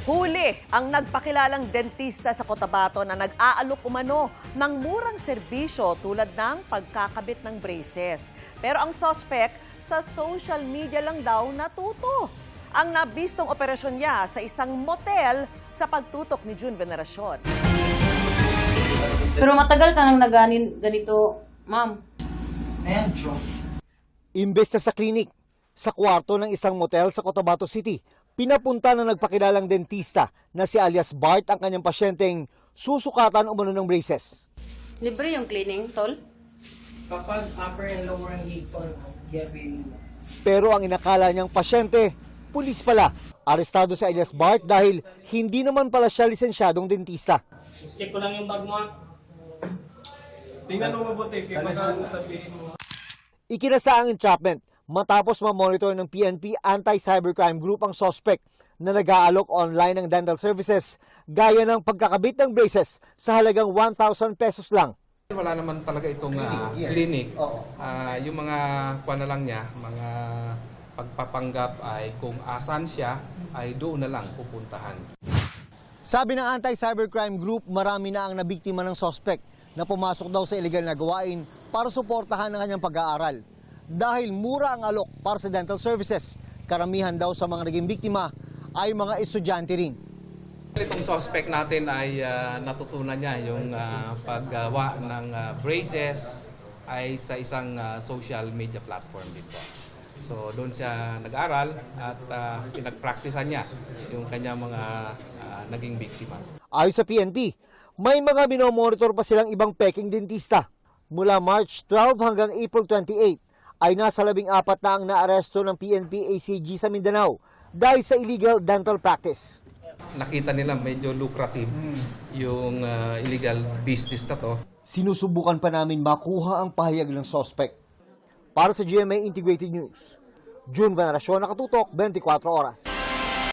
Huli ang nagpakilalang dentista sa Cotabato na nag-aalok umano ng murang serbisyo tulad ng pagkakabit ng braces. Pero ang suspect sa social media lang daw natuto. Ang nabistong operasyon niya sa isang motel sa pagtutok ni June Veneracion. Pero matagal ka nang ganito, ma'am. Ayan, Joe. Imbes na sa klinik, sa kwarto ng isang motel sa Cotabato City, pinapunta na nagpakilalang dentista na si alias Bart ang kanyang pasyenteng susukatan umano ng braces. Libre yung cleaning, tol? Kapag upper and lower ang hipon, gawin mo. Pero ang inakala niyang pasyente, pulis pala. Arestado si alias Bart dahil hindi naman pala siya lisensyadong dentista. Check ko lang yung bag mo. Tingnan mo mabuti, kaya baka sabihin mo. Ikinasa ang entrapment matapos ma-monitor ng PNP Anti-Cybercrime Group ang suspect na nag-aalok online ng dental services gaya ng pagkakabit ng braces sa halagang 1,000 pesos lang. Wala naman talaga itong clinic. Yung mga kuha na lang niya, mga pagpapanggap ay kung asan siya ay doon na lang pupuntahan. Sabi ng Anti-Cybercrime Group, marami na ang nabiktima ng suspect na pumasok daw sa illegal na gawain para suportahan ang kanyang pag-aaral. Dahil mura ang alok para sa dental services, karamihan daw sa mga naging biktima ay mga estudyante rin. Itong suspect natin ay natutunan niya yung paggawa ng braces ay sa isang social media platform dito. So doon siya nag-aral at pinag-practicean niya yung kanyang mga naging biktima. Ayon sa PNP, may mga minomonitor pa silang ibang peking dentista. Mula March 12 hanggang April 28 ay nasa 14 na ang naaresto ng PNP ACG sa Mindanao dahil sa illegal dental practice. Nakita nila medyo lucrative yung illegal business na to. Sinusubukan pa namin makuha ang pahayag ng suspect. Para sa GMA Integrated News, June Veneracion, nakatutok 24 oras.